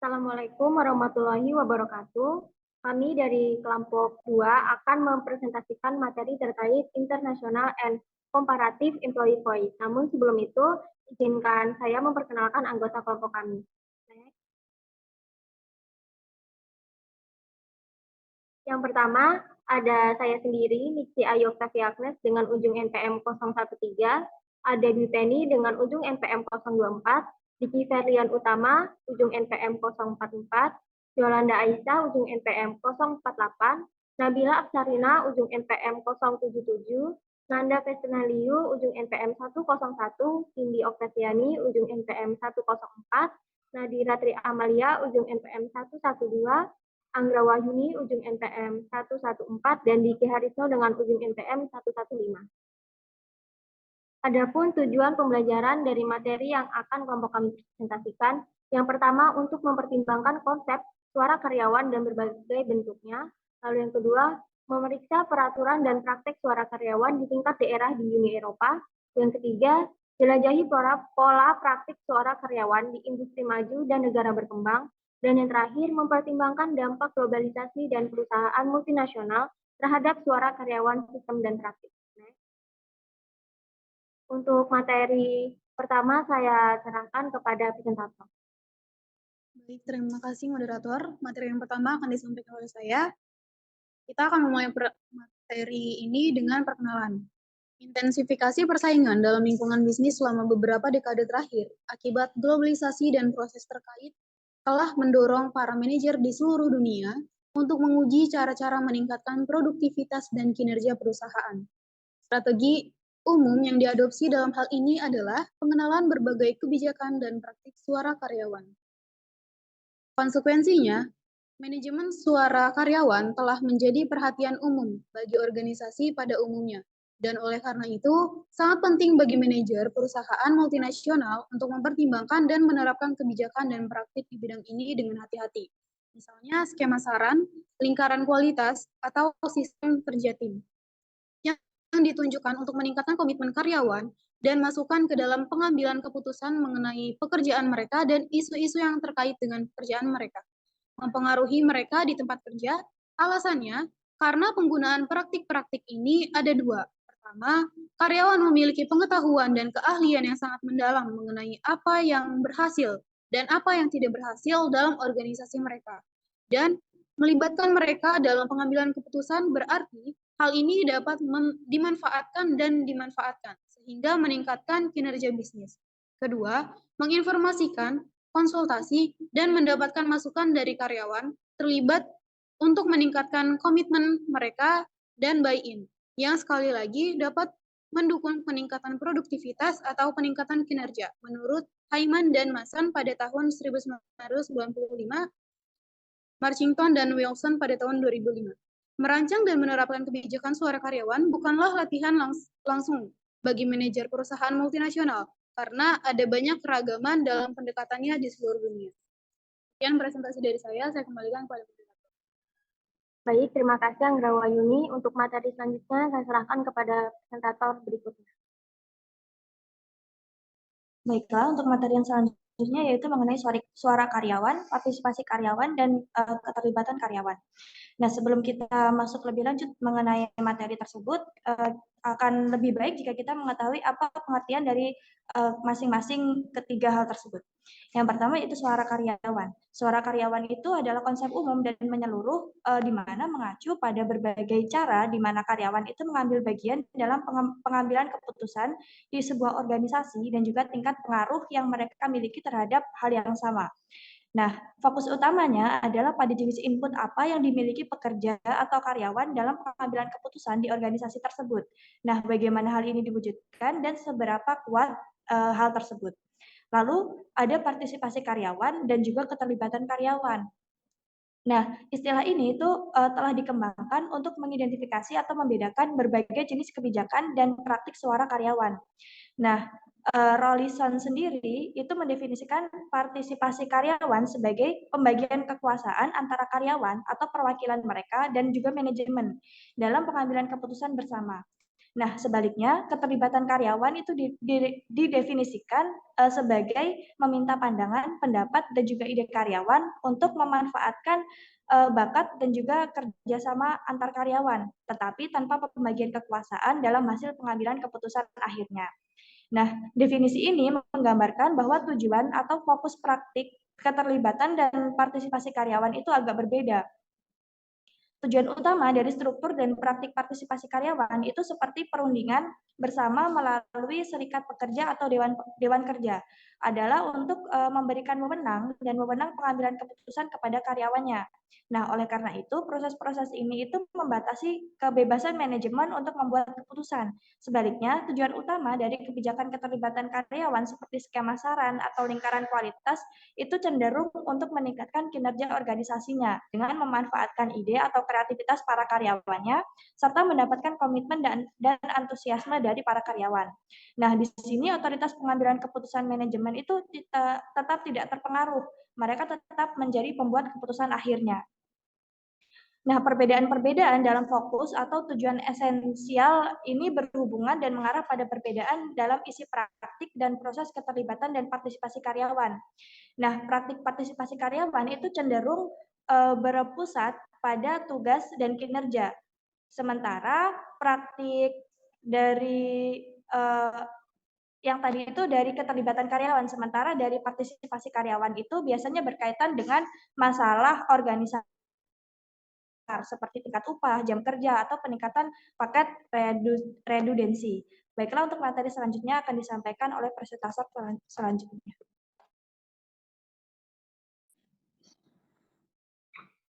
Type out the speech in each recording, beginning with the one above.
Assalamualaikum warahmatullahi wabarakatuh. Kami dari kelompok 2 akan mempresentasikan materi terkait International and Comparative Employee Voice. Namun sebelum itu, izinkan saya memperkenalkan anggota kelompok kami. Yang pertama, ada saya sendiri, Nixi Ayu Octavia Agnes dengan ujung NPM 013, ada Dwi Penny dengan ujung NPM 024, Diki Ferlian Utama, ujung NPM 044, Yolanda Aisyah, ujung NPM 048, Nabila Absarina, ujung NPM 077, Nanda Festinaliu, ujung NPM 101, Cindy Oktaviani, ujung NPM 104, Nadira Tri Amalia, ujung NPM 112, Anggra Wahyuni, ujung NPM 114, dan Diki Harisno dengan ujung NPM 115. Adapun tujuan pembelajaran dari materi yang akan kelompok kami presentasikan, yang pertama untuk mempertimbangkan konsep suara karyawan dan berbagai bentuknya, lalu yang kedua memeriksa peraturan dan praktek suara karyawan di tingkat daerah di Uni Eropa, yang ketiga jelajahi pola praktik suara karyawan di industri maju dan negara berkembang, dan yang terakhir mempertimbangkan dampak globalisasi dan perusahaan multinasional terhadap suara karyawan sistem dan praktik. Untuk materi pertama saya serahkan kepada presentator. Baik, terima kasih moderator. Materi yang pertama akan disampaikan oleh saya. Kita akan memulai materi ini dengan perkenalan. Intensifikasi persaingan dalam lingkungan bisnis selama beberapa dekade terakhir akibat globalisasi dan proses terkait telah mendorong para manajer di seluruh dunia untuk menguji cara-cara meningkatkan produktivitas dan kinerja perusahaan. Strategi umum yang diadopsi dalam hal ini adalah pengenalan berbagai kebijakan dan praktik suara karyawan. Konsekuensinya, manajemen suara karyawan telah menjadi perhatian umum bagi organisasi pada umumnya, dan oleh karena itu, sangat penting bagi manajer perusahaan multinasional untuk mempertimbangkan dan menerapkan kebijakan dan praktik di bidang ini dengan hati-hati. Misalnya skema saran, lingkaran kualitas, atau sistem kerja tim yang ditunjukkan untuk meningkatkan komitmen karyawan dan masukan ke dalam pengambilan keputusan mengenai pekerjaan mereka dan isu-isu yang terkait dengan pekerjaan mereka. Mempengaruhi mereka di tempat kerja, alasannya karena penggunaan praktik-praktik ini ada dua. Pertama, karyawan memiliki pengetahuan dan keahlian yang sangat mendalam mengenai apa yang berhasil dan apa yang tidak berhasil dalam organisasi mereka. Dan melibatkan mereka dalam pengambilan keputusan berarti hal ini dapat dimanfaatkan dan dimanfaatkan, sehingga meningkatkan kinerja bisnis. Kedua, menginformasikan, konsultasi, dan mendapatkan masukan dari karyawan terlibat untuk meningkatkan komitmen mereka dan buy-in, yang sekali lagi dapat mendukung peningkatan produktivitas atau peningkatan kinerja, menurut Hyman dan Mason pada tahun 1995, Marchington dan Wilson pada tahun 2005. Merancang dan menerapkan kebijakan suara karyawan bukanlah latihan langsung bagi manajer perusahaan multinasional, karena ada banyak keragaman dalam pendekatannya di seluruh dunia. Sekian presentasi dari saya kembalikan kepada moderator. Baik, terima kasih Anggra Wahyuni. Untuk materi selanjutnya saya serahkan kepada presentator berikutnya. Baiklah, untuk materi yang selanjutnya yaitu mengenai suara karyawan, partisipasi karyawan, dan keterlibatan karyawan. Nah, sebelum kita masuk lebih lanjut mengenai materi tersebut, akan lebih baik jika kita mengetahui apa pengertian dari masing-masing ketiga hal tersebut. Yang pertama yaitu suara karyawan. Suara karyawan itu adalah konsep umum dan menyeluruh di mana mengacu pada berbagai cara di mana karyawan itu mengambil bagian dalam pengambilan keputusan di sebuah organisasi dan juga tingkat pengaruh yang mereka miliki terhadap hal yang sama. Nah, fokus utamanya adalah pada jenis input apa yang dimiliki pekerja atau karyawan dalam pengambilan keputusan di organisasi tersebut. Nah, bagaimana hal ini diwujudkan dan seberapa kuat hal tersebut. Lalu, ada partisipasi karyawan dan juga keterlibatan karyawan. Nah, istilah ini itu telah dikembangkan untuk mengidentifikasi atau membedakan berbagai jenis kebijakan dan praktik suara karyawan. Nah, Rollison sendiri itu mendefinisikan partisipasi karyawan sebagai pembagian kekuasaan antara karyawan atau perwakilan mereka dan juga manajemen dalam pengambilan keputusan bersama. Nah, sebaliknya, keterlibatan karyawan itu didefinisikan sebagai meminta pandangan, pendapat, dan juga ide karyawan untuk memanfaatkan bakat dan juga kerjasama antar karyawan, tetapi tanpa pembagian kekuasaan dalam hasil pengambilan keputusan akhirnya. Nah, definisi ini menggambarkan bahwa tujuan atau fokus praktik keterlibatan dan partisipasi karyawan itu agak berbeda. Tujuan utama dari struktur dan praktik partisipasi karyawan itu seperti perundingan bersama melalui serikat pekerja atau dewan kerja adalah untuk memberikan wewenang dan wewenang pengambilan keputusan kepada karyawannya. Nah, oleh karena itu proses-proses ini itu membatasi kebebasan manajemen untuk membuat keputusan. Sebaliknya, tujuan utama dari kebijakan keterlibatan karyawan seperti skema saran atau lingkaran kualitas itu cenderung untuk meningkatkan kinerja organisasinya dengan memanfaatkan ide atau kreativitas para karyawannya serta mendapatkan komitmen dan antusiasme dari para karyawan. Nah, di sini otoritas pengambilan keputusan manajemen itu tetap tidak terpengaruh. Mereka tetap menjadi pembuat keputusan akhirnya. Nah, perbedaan-perbedaan dalam fokus atau tujuan esensial ini berhubungan dan mengarah pada perbedaan dalam isi praktik dan proses keterlibatan dan partisipasi karyawan. Nah, praktik partisipasi karyawan itu cenderung berpusat pada tugas dan kinerja. Sementara praktik dari yang tadi itu dari keterlibatan karyawan, sementara dari partisipasi karyawan itu biasanya berkaitan dengan masalah organisasi seperti tingkat upah, jam kerja, atau peningkatan paket redundansi. Baiklah, untuk materi selanjutnya akan disampaikan oleh presentator selanjutnya.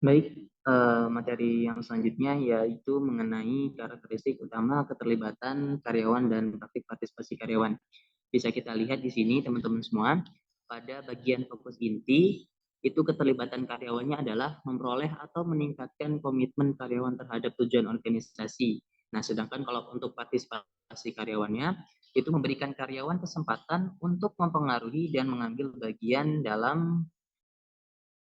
Baik, materi yang selanjutnya yaitu mengenai karakteristik utama keterlibatan karyawan dan praktik partisipasi karyawan. Bisa kita lihat di sini teman-teman semua, pada bagian fokus inti, itu keterlibatan karyawannya adalah memperoleh atau meningkatkan komitmen karyawan terhadap tujuan organisasi. Nah, sedangkan kalau untuk partisipasi karyawannya, itu memberikan karyawan kesempatan untuk mempengaruhi dan mengambil bagian dalam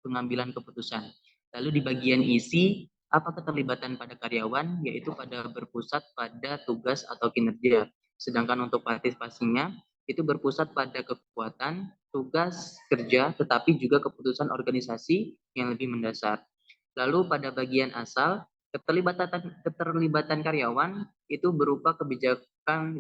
pengambilan keputusan. Lalu di bagian isi, apa keterlibatan pada karyawan, yaitu pada berpusat pada tugas atau kinerja. Sedangkan untuk partisipasinya, itu berpusat pada kekuatan, tugas, kerja, tetapi juga keputusan organisasi yang lebih mendasar. Lalu pada bagian asal, keterlibatan karyawan itu berupa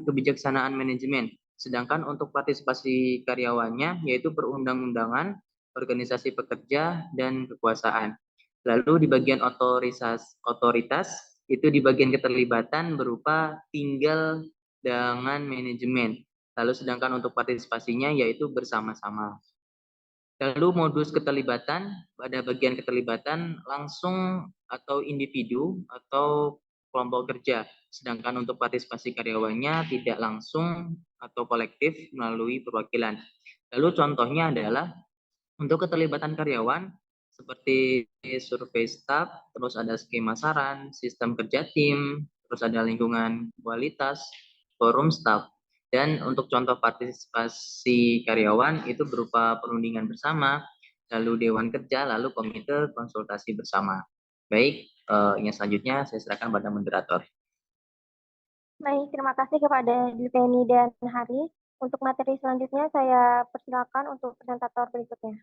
kebijaksanaan manajemen. Sedangkan untuk partisipasi karyawannya, yaitu perundang-undangan, organisasi pekerja, dan kekuasaan. Lalu di bagian otoritas itu di bagian keterlibatan berupa tinggal dengan manajemen. Lalu sedangkan untuk partisipasinya yaitu bersama-sama. Lalu modus keterlibatan, pada bagian keterlibatan langsung atau individu atau kelompok kerja. Sedangkan untuk partisipasi karyawannya tidak langsung atau kolektif melalui perwakilan. Lalu contohnya adalah untuk keterlibatan karyawan seperti survei staff, terus ada skema saran, sistem kerja tim, terus ada lingkungan kualitas, forum staff. Dan untuk contoh partisipasi karyawan itu berupa perundingan bersama, lalu dewan kerja, lalu komite konsultasi bersama. Baik, yang selanjutnya saya serahkan pada moderator. Baik, terima kasih kepada Duteni dan Haris. Untuk materi selanjutnya saya persilakan untuk presentator berikutnya.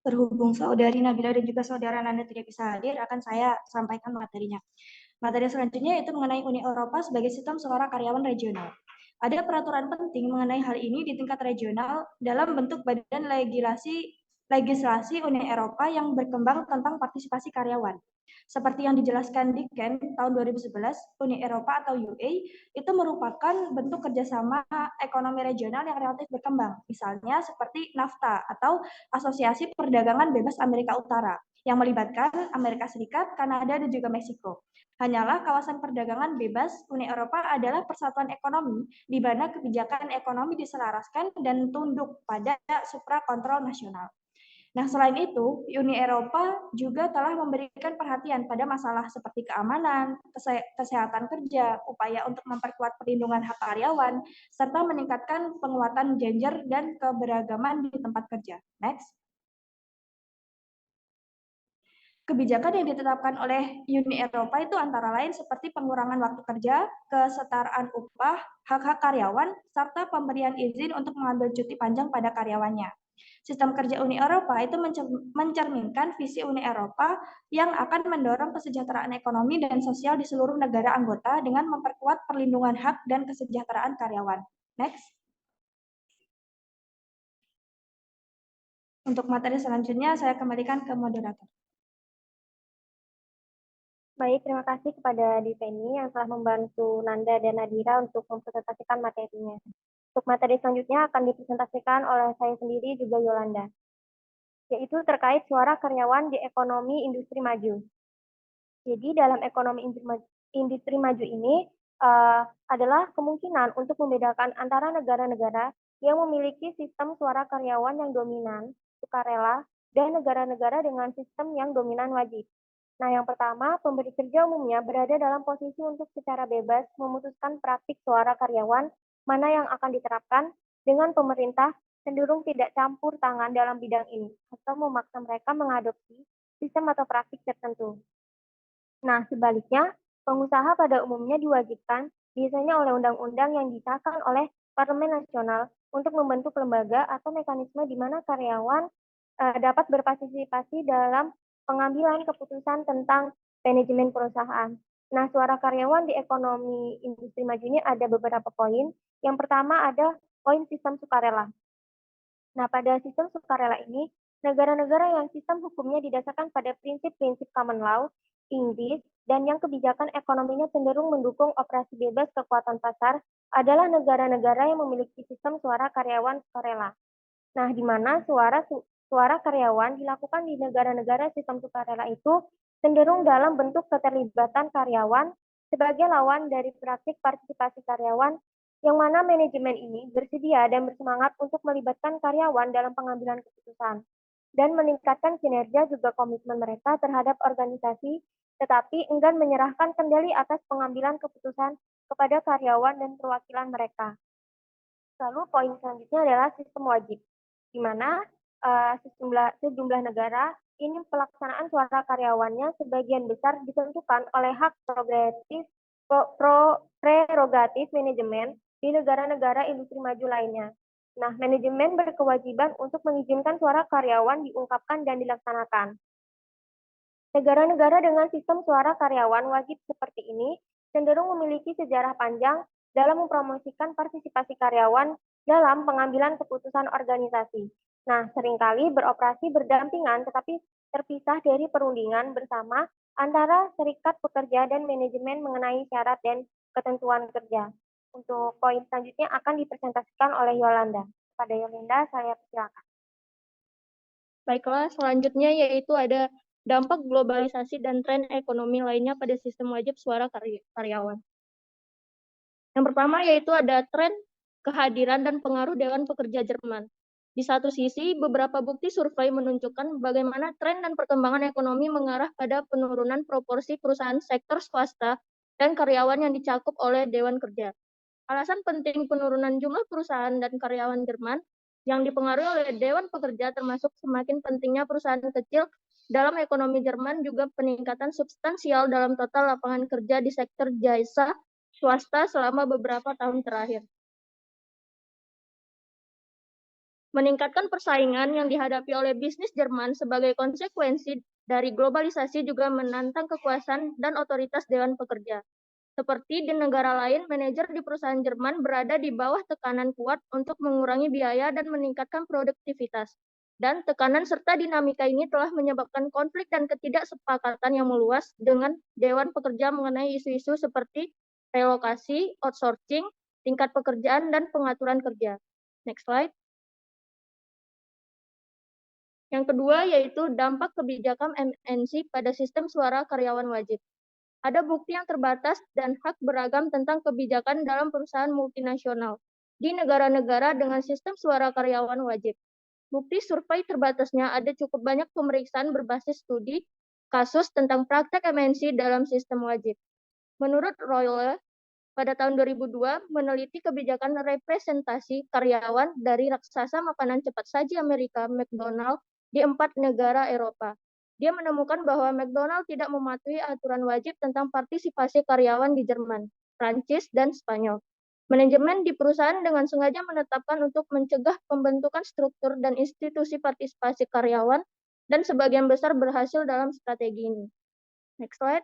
Berhubung saudari Nabila dan juga saudara Nanda tidak bisa hadir, akan saya sampaikan materinya. Materi selanjutnya yaitu mengenai Uni Eropa sebagai sistem suara karyawan regional. Ada peraturan penting mengenai hal ini di tingkat regional dalam bentuk badan legislasi Uni Eropa yang berkembang tentang partisipasi karyawan. Seperti yang dijelaskan di Ken tahun 2011, Uni Eropa atau UA itu merupakan bentuk kerjasama ekonomi regional yang relatif berkembang. Misalnya seperti NAFTA atau Asosiasi Perdagangan Bebas Amerika Utara yang melibatkan Amerika Serikat, Kanada, dan juga Meksiko. Hanyalah kawasan perdagangan bebas Uni Eropa adalah persatuan ekonomi di mana kebijakan ekonomi diselaraskan dan tunduk pada supra-kontrol nasional. Nah, selain itu, Uni Eropa juga telah memberikan perhatian pada masalah seperti keamanan, kesehatan kerja, upaya untuk memperkuat perlindungan hak karyawan, serta meningkatkan penguatan gender dan keberagaman di tempat kerja. Next. Kebijakan yang ditetapkan oleh Uni Eropa itu antara lain seperti pengurangan waktu kerja, kesetaraan upah, hak-hak karyawan, serta pemberian izin untuk mengambil cuti panjang pada karyawannya. Sistem kerja Uni Eropa itu mencerminkan visi Uni Eropa yang akan mendorong kesejahteraan ekonomi dan sosial di seluruh negara anggota dengan memperkuat perlindungan hak dan kesejahteraan karyawan. Next. Untuk materi selanjutnya, saya kembalikan ke moderator. Baik, terima kasih kepada Diveni yang telah membantu Nanda dan Nadira untuk mempresentasikan materinya. Untuk materi selanjutnya akan dipresentasikan oleh saya sendiri juga Yolanda, yaitu terkait suara karyawan di ekonomi industri maju. Jadi dalam ekonomi industri maju ini adalah kemungkinan untuk membedakan antara negara-negara yang memiliki sistem suara karyawan yang dominan, sukarela, dan negara-negara dengan sistem yang dominan wajib. Nah, yang pertama, pemberi kerja umumnya berada dalam posisi untuk secara bebas memutuskan praktik suara karyawan mana yang akan diterapkan, dengan pemerintah cenderung tidak campur tangan dalam bidang ini atau memaksa mereka mengadopsi sistem atau praktik tertentu. Nah, sebaliknya, pengusaha pada umumnya diwajibkan biasanya oleh undang-undang yang disahkan oleh Parlemen Nasional untuk membentuk lembaga atau mekanisme di mana karyawan dapat berpartisipasi dalam pengambilan keputusan tentang manajemen perusahaan. Nah, suara karyawan di ekonomi industri maju ini ada beberapa poin. Yang pertama ada poin sistem sukarela. Nah, pada sistem sukarela ini, negara-negara yang sistem hukumnya didasarkan pada prinsip-prinsip common law, Inggris, dan yang kebijakan ekonominya cenderung mendukung operasi bebas kekuatan pasar adalah negara-negara yang memiliki sistem suara karyawan sukarela. Nah, di mana suara karyawan dilakukan di negara-negara sistem sukarela itu cenderung dalam bentuk keterlibatan karyawan sebagai lawan dari praktik partisipasi karyawan yang mana manajemen ini bersedia dan bersemangat untuk melibatkan karyawan dalam pengambilan keputusan dan meningkatkan kinerja juga komitmen mereka terhadap organisasi, tetapi enggan menyerahkan kendali atas pengambilan keputusan kepada karyawan dan perwakilan mereka. Lalu poin selanjutnya adalah sistem wajib, di mana sejumlah negara ini pelaksanaan suara karyawannya sebagian besar ditentukan oleh hak prerogatif manajemen di negara-negara industri maju lainnya. Nah, manajemen berkewajiban untuk mengizinkan suara karyawan diungkapkan dan dilaksanakan. Negara-negara dengan sistem suara karyawan wajib seperti ini cenderung memiliki sejarah panjang dalam mempromosikan partisipasi karyawan dalam pengambilan keputusan organisasi. Nah, seringkali beroperasi berdampingan tetapi terpisah dari perundingan bersama antara serikat pekerja dan manajemen mengenai syarat dan ketentuan kerja. Untuk poin selanjutnya akan dipresentasikan oleh Yolanda. Pada Yolanda, saya persilakan. Baiklah, selanjutnya yaitu ada dampak globalisasi dan tren ekonomi lainnya pada sistem wajib suara karyawan. Yang pertama yaitu ada tren kehadiran dan pengaruh Dewan Pekerja Jerman. Di satu sisi, beberapa bukti survei menunjukkan bagaimana tren dan perkembangan ekonomi mengarah pada penurunan proporsi perusahaan sektor swasta dan karyawan yang dicakup oleh Dewan Kerja. Alasan penting penurunan jumlah perusahaan dan karyawan Jerman yang dipengaruhi oleh Dewan Pekerja termasuk semakin pentingnya perusahaan kecil dalam ekonomi Jerman juga peningkatan substansial dalam total lapangan kerja di sektor jasa swasta selama beberapa tahun terakhir. Meningkatkan persaingan yang dihadapi oleh bisnis Jerman sebagai konsekuensi dari globalisasi juga menantang kekuasaan dan otoritas Dewan Pekerja. Seperti di negara lain, manajer di perusahaan Jerman berada di bawah tekanan kuat untuk mengurangi biaya dan meningkatkan produktivitas. Dan tekanan serta dinamika ini telah menyebabkan konflik dan ketidaksepakatan yang meluas dengan Dewan Pekerja mengenai isu-isu seperti relokasi, outsourcing, tingkat pekerjaan, dan pengaturan kerja. Next slide. Yang kedua yaitu dampak kebijakan MNC pada sistem suara karyawan wajib. Ada bukti yang terbatas dan hak beragam tentang kebijakan dalam perusahaan multinasional di negara-negara dengan sistem suara karyawan wajib. Bukti survei terbatasnya ada cukup banyak pemeriksaan berbasis studi kasus tentang praktek MNC dalam sistem wajib. Menurut Royle, pada tahun 2002 meneliti kebijakan representasi karyawan dari raksasa makanan cepat saji Amerika, McDonald's, di 4 negara Eropa. Dia menemukan bahwa McDonald tidak mematuhi aturan wajib tentang partisipasi karyawan di Jerman, Prancis, dan Spanyol. Manajemen di perusahaan dengan sengaja menetapkan untuk mencegah pembentukan struktur dan institusi partisipasi karyawan, dan sebagian besar berhasil dalam strategi ini. Next slide.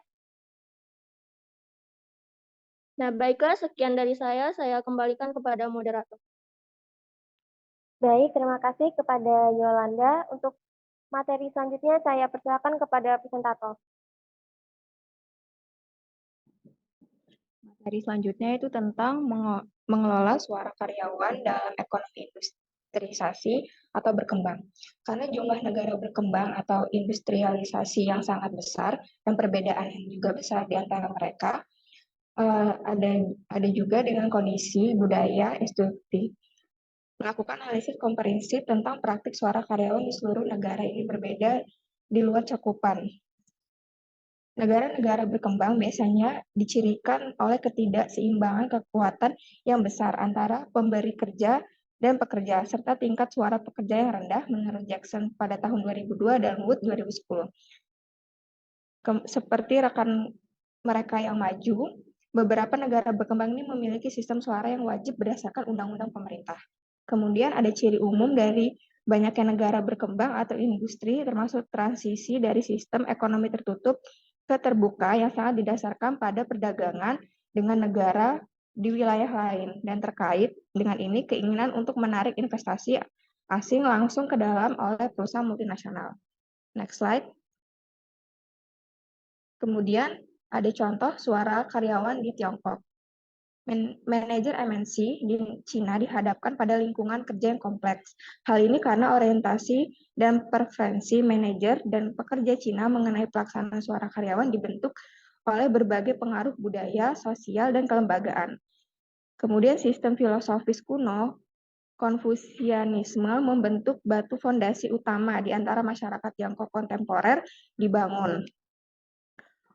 Nah, baiklah, sekian dari saya kembalikan kepada moderator. Baik, terima kasih kepada Yolanda. Untuk materi selanjutnya saya persilakan kepada presentator. Materi selanjutnya itu tentang mengelola suara karyawan dalam ekonomi industrialisasi atau berkembang. Karena jumlah negara berkembang atau industrialisasi yang sangat besar dan perbedaan yang juga besar di antara mereka, ada juga dengan kondisi budaya instruktif. Melakukan analisis komprehensif tentang praktik suara karyawan di seluruh negara ini berbeda di luar cakupan. Negara-negara berkembang biasanya dicirikan oleh ketidakseimbangan kekuatan yang besar antara pemberi kerja dan pekerja, serta tingkat suara pekerja yang rendah menurut Jackson pada tahun 2002 dan Wood 2010. Seperti rekan mereka yang maju, beberapa negara berkembang ini memiliki sistem suara yang wajib berdasarkan undang-undang pemerintah. Kemudian ada ciri umum dari banyaknya negara berkembang atau industri, termasuk transisi dari sistem ekonomi tertutup ke terbuka yang sangat didasarkan pada perdagangan dengan negara di wilayah lain. Dan terkait dengan ini, keinginan untuk menarik investasi asing langsung ke dalam oleh perusahaan multinasional. Next slide. Kemudian ada contoh suara karyawan di Tiongkok. Manajer MNC di Cina dihadapkan pada lingkungan kerja yang kompleks. Hal ini karena orientasi dan preferensi manajer dan pekerja Cina mengenai pelaksanaan suara karyawan dibentuk oleh berbagai pengaruh budaya, sosial, dan kelembagaan. Kemudian sistem filosofis kuno, Konfusianisme membentuk batu fondasi utama di antara masyarakat Tiongkok kontemporer dibangun.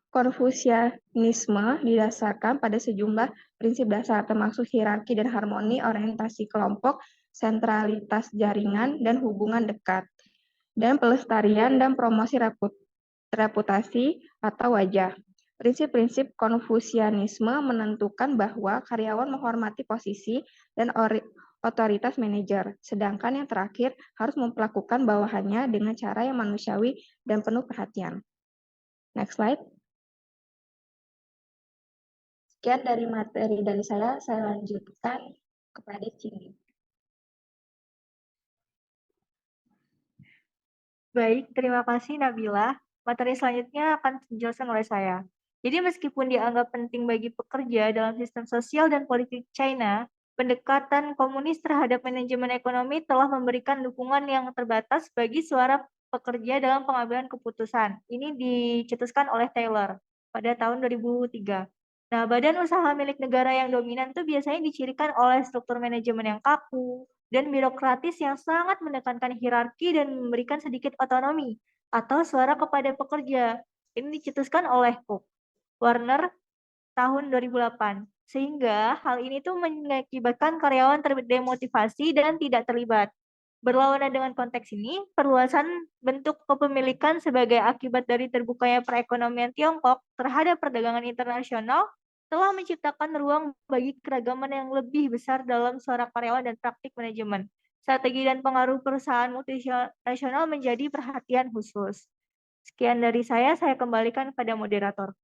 Konfusianisme didasarkan pada sejumlah prinsip dasar termasuk hierarki dan harmoni, orientasi kelompok, sentralitas jaringan, dan hubungan dekat, dan pelestarian dan promosi reputasi atau wajah. Prinsip-prinsip Konfusianisme menentukan bahwa karyawan menghormati posisi dan otoritas manajer, sedangkan yang terakhir harus memperlakukan bawahannya dengan cara yang manusiawi dan penuh perhatian. Next slide. Sekian dari materi dari saya lanjutkan kepada Cindy. Baik, terima kasih Nabila. Materi selanjutnya akan dijelaskan oleh saya. Jadi meskipun dianggap penting bagi pekerja dalam sistem sosial dan politik China, pendekatan komunis terhadap manajemen ekonomi telah memberikan dukungan yang terbatas bagi suara pekerja dalam pengambilan keputusan. Ini dicetuskan oleh Taylor pada tahun 2003. Nah, badan usaha milik negara yang dominan itu biasanya dicirikan oleh struktur manajemen yang kaku dan birokratis yang sangat menekankan hierarki dan memberikan sedikit otonomi atau suara kepada pekerja. Ini dicetuskan oleh Cook Warner tahun 2008. Sehingga hal ini tuh mengakibatkan karyawan terdemotivasi dan tidak terlibat. Berlawanan dengan konteks ini, perluasan bentuk kepemilikan sebagai akibat dari terbukanya perekonomian Tiongkok terhadap perdagangan internasional telah menciptakan ruang bagi keragaman yang lebih besar dalam suara karyawan dan praktik manajemen. Strategi dan pengaruh perusahaan multinasional menjadi perhatian khusus. Sekian dari saya kembalikan pada moderator.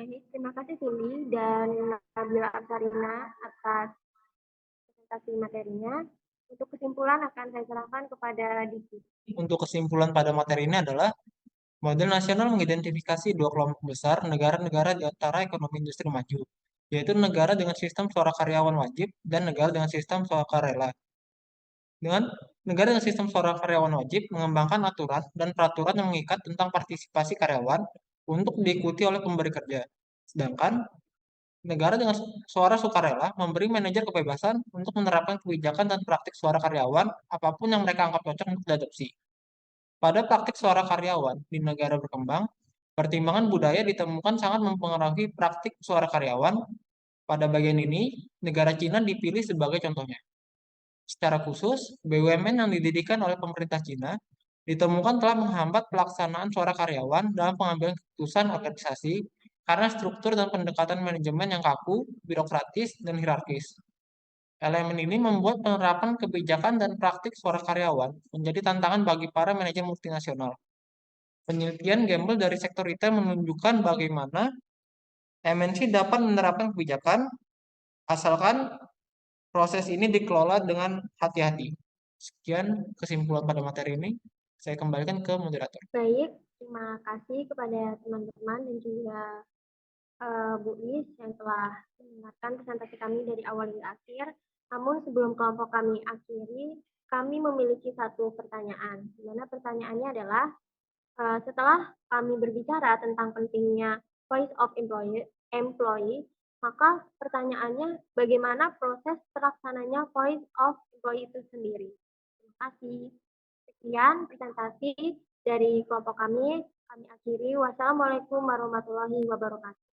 Baik, terima kasih Cindy dan Nabila Absarina atas presentasi materinya. Untuk kesimpulan akan saya serahkan kepada Diki. Untuk kesimpulan pada materi ini adalah model nasional mengidentifikasi dua kelompok besar negara-negara di antara ekonomi industri maju, yaitu negara dengan sistem suara karyawan wajib dan negara dengan sistem sukarela. Dengan negara dengan sistem suara karyawan wajib mengembangkan aturan dan peraturan yang mengikat tentang partisipasi karyawan untuk diikuti oleh pemberi kerja. Sedangkan negara dengan suara sukarela memberi manajer kebebasan untuk menerapkan kebijakan dan praktik suara karyawan apapun yang mereka anggap cocok untuk diadopsi. Pada praktik suara karyawan di negara berkembang, pertimbangan budaya ditemukan sangat mempengaruhi praktik suara karyawan. Pada bagian ini, negara Cina dipilih sebagai contohnya. Secara khusus, BUMN yang didirikan oleh pemerintah Cina ditemukan telah menghambat pelaksanaan suara karyawan dalam pengambilan keputusan organisasi karena struktur dan pendekatan manajemen yang kaku, birokratis, dan hierarkis. Elemen ini membuat penerapan kebijakan dan praktik suara karyawan menjadi tantangan bagi para manajer multinasional. Penelitian Gamble dari sektor retail menunjukkan bagaimana MNC dapat menerapkan kebijakan asalkan proses ini dikelola dengan hati-hati. Sekian kesimpulan pada materi ini. Saya kembalikan ke moderator. Baik, terima kasih kepada teman-teman dan juga Bu Is yang telah mendengarkan presentasi kami dari awal hingga akhir. Namun sebelum kelompok kami akhiri, kami memiliki satu pertanyaan. Di mana pertanyaannya adalah, setelah kami berbicara tentang pentingnya voice of employee, maka pertanyaannya bagaimana proses terlaksananya voice of employee itu sendiri. Terima kasih. Sekian presentasi dari kelompok kami akhiri. Wassalamualaikum warahmatullahi wabarakatuh.